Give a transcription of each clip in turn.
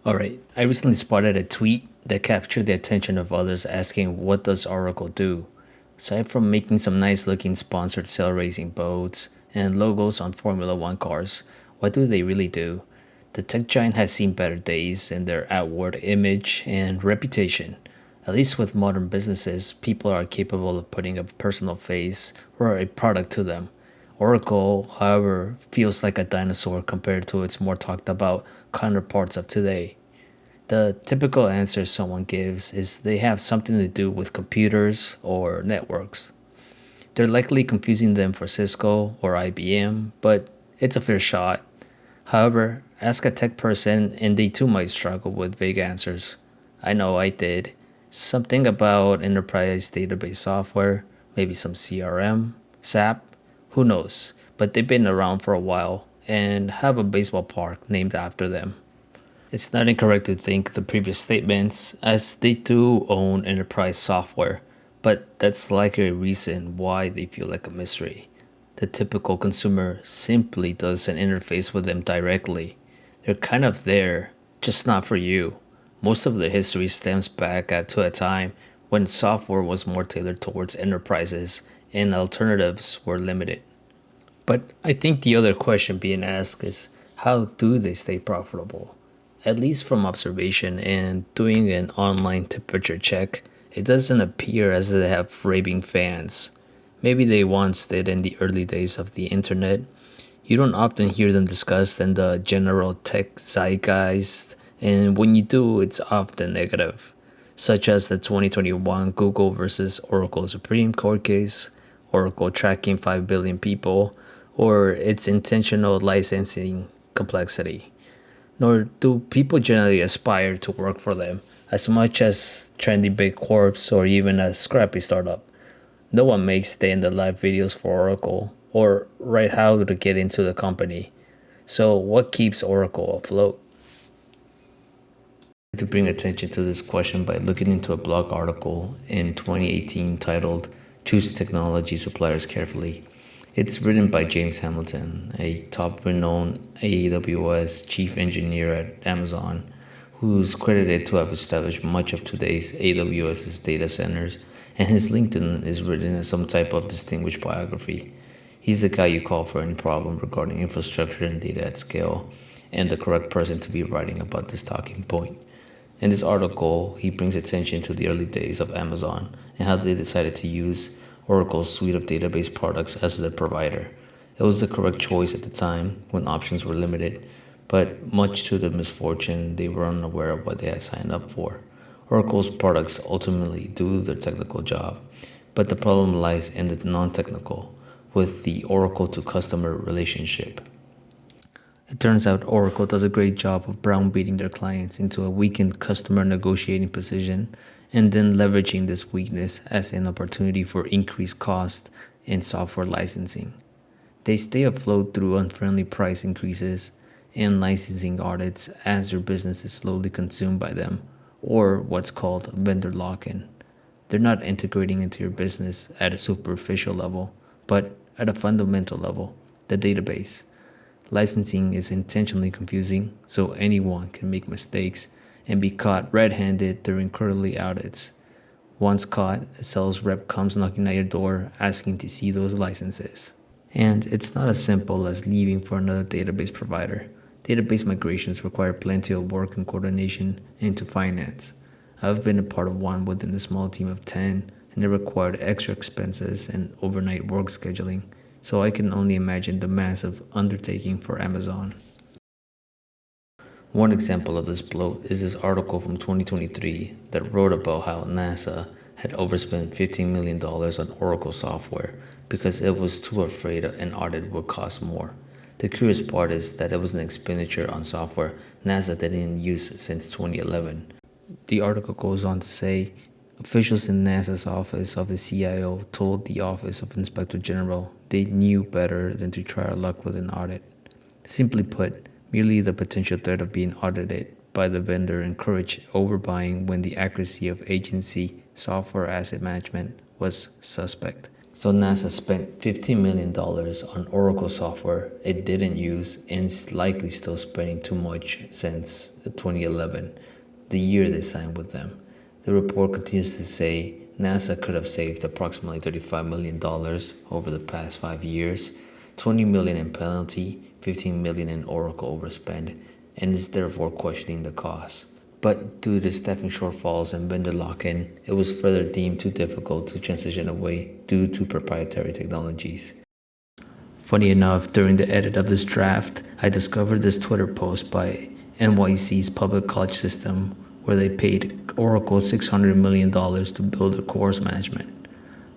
Alright, I recently spotted a tweet that captured the attention of others asking what does Oracle do? Aside from making some nice looking sponsored sail racing boats and logos on Formula One cars, what do they really do? The tech giant has seen better days in their outward image and reputation. At least with modern businesses, people are capable of putting a personal face or a product to them. Oracle, however, feels like a dinosaur compared to its more talked about counterparts of today. The typical answer someone gives is they have something to do with computers or networks. They're likely confusing them for Cisco or IBM, but it's a fair shot. However, ask a tech person and they too might struggle with vague answers. I know I did. Something about enterprise database software, maybe some CRM, SAP, who knows? But they've been around for a while and have a baseball park named after them. It's not incorrect to think the previous statements, as they do own enterprise software, but that's likely a reason why they feel like a mystery. The typical consumer simply doesn't interface with them directly. They're kind of there, just not for you. Most of the history stems back to a time when software was more tailored towards enterprises and alternatives were limited. But I think the other question being asked is how do they stay profitable? At least from observation and doing an online temperature check, it doesn't appear as they have raving fans. Maybe they once did in the early days of the internet. You don't often hear them discussed in the general tech zeitgeist, and when you do, it's often negative, such as the 2021 Google versus Oracle Supreme Court case, Oracle tracking 5 billion people, or its intentional licensing complexity. Nor do people generally aspire to work for them as much as trendy big corps or even a scrappy startup. No one makes day in the live videos for Oracle or write how to get into the company. So, what keeps Oracle afloat? To bring attention to this question by looking into a blog article in 2018 titled Choose Technology Suppliers Carefully. It's written by James Hamilton, a top renowned AWS chief engineer at Amazon, who's credited to have established much of today's AWS's data centers, and his LinkedIn is written as some type of distinguished biography. He's the guy you call for any problem regarding infrastructure and data at scale, and the correct person to be writing about this talking point. In this article, he brings attention to the early days of Amazon and how they decided to use Oracle's suite of database products as their provider. It was the correct choice at the time when options were limited, but much to their misfortune, they were unaware of what they had signed up for. Oracle's products ultimately do their technical job, but the problem lies in the non technical, with the Oracle to customer relationship. It turns out Oracle does a great job of browbeating their clients into a weakened customer negotiating position and then leveraging this weakness as an opportunity for increased cost in software licensing. They stay afloat through unfriendly price increases and licensing audits as their business is slowly consumed by them, or what's called vendor lock in. They're not integrating into your business at a superficial level, but at a fundamental level, the database. Licensing is intentionally confusing, so anyone can make mistakes and be caught red handed during quarterly audits. Once caught, a sales rep comes knocking at your door asking to see those licenses. And it's not as simple as leaving for another database provider. Database migrations require plenty of work and coordination into finance. I've been a part of one within a small team of 10, and it required extra expenses and overnight work scheduling, so I can only imagine the massive undertaking for Amazon. One example of this bloat is this article from 2023 that wrote about how NASA had overspent $15 million on Oracle software because it was too afraid an audit would cost more. The curious part is that it was an expenditure on software NASA didn't use since 2011. The article goes on to say officials in NASA's office of the CIO told the Office of Inspector General they knew better than to try our luck with an audit. Simply put, merely the potential threat of being audited by the vendor encouraged overbuying when the accuracy of agency software asset management was suspect. So NASA spent $15 million on Oracle software it didn't use and is likely still spending too much since 2011, the year they signed with them. The report continues to say NASA could have saved approximately $35 million over the past 5 years, $20 million in penalty, $15 million in Oracle overspend, and is therefore questioning the cost. But due to staffing shortfalls and vendor lock-in, it was further deemed too difficult to transition away due to proprietary technologies. Funny enough, during the edit of this draft, I discovered this Twitter post by NYC's public college system where they paid Oracle $600 million to build their course management.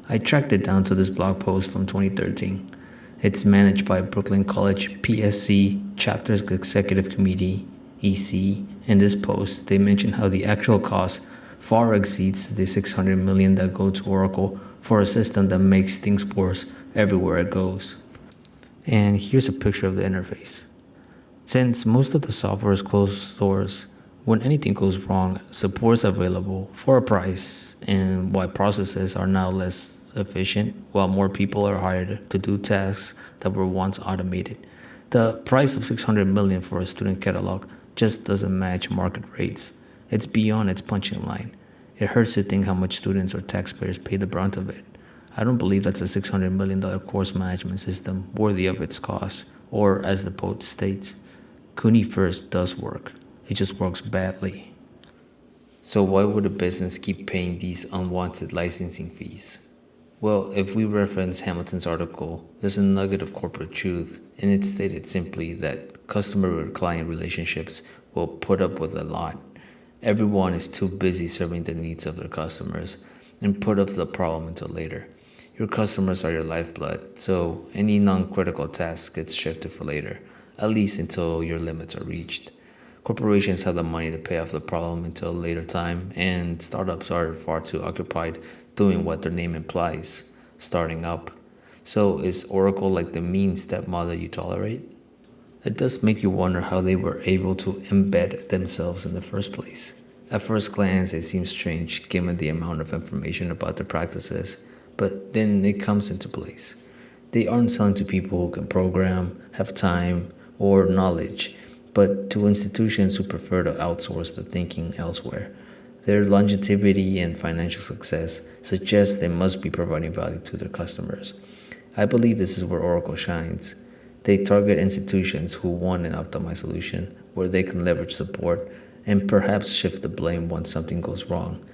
I tracked it down to this blog post from 2013. It's managed by Brooklyn College PSC Chapter's Executive Committee, EC. In this post, they mention how the actual cost far exceeds the $600 million that go to Oracle for a system that makes things worse everywhere it goes. And here's a picture of the interface. Since most of the software is closed source, when anything goes wrong, support is available for a price, and while processes are now less efficient, while more people are hired to do tasks that were once automated. The price of $600 million for a student catalog just doesn't match market rates. It's beyond its punching line. It hurts to think how much students or taxpayers pay the brunt of it. I don't believe that's a $600 million course management system worthy of its cost, or as the post states, CUNY First does work. It just works badly. So why would a business keep paying these unwanted licensing fees? Well, if we reference Hamilton's article, there's a nugget of corporate truth, and it stated simply that customer-client relationships will put up with a lot. Everyone is too busy serving the needs of their customers and put off the problem until later. Your customers are your lifeblood, so any non-critical task gets shifted for later, at least until your limits are reached. Corporations have the money to pay off the problem until a later time, and startups are far too occupied doing what their name implies, starting up. So is Oracle like the mean stepmother you tolerate? It does make you wonder how they were able to embed themselves in the first place. At first glance, it seems strange given the amount of information about their practices, but then it comes into place. They aren't selling to people who can program, have time, or knowledge, but to institutions who prefer to outsource the thinking elsewhere. Their longevity and financial success suggests they must be providing value to their customers. I believe this is where Oracle shines. They target institutions who want an optimized solution where they can leverage support and perhaps shift the blame once something goes wrong.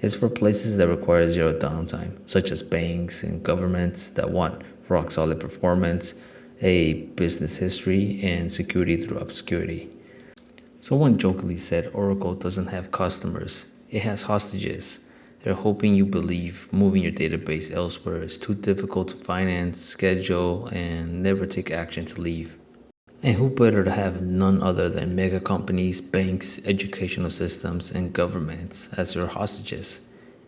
It's for places that require zero downtime, such as banks and governments that want rock-solid performance, a business history, and security through obscurity. Someone jokingly said Oracle doesn't have customers, it has hostages. They're hoping you believe moving your database elsewhere is too difficult to finance, schedule, and never take action to leave. And who better to have none other than mega companies, banks, educational systems, and governments as your hostages?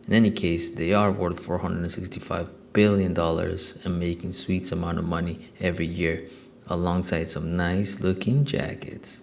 In any case, they are worth $465 billion and making sweet amount of money every year, alongside some nice looking jackets.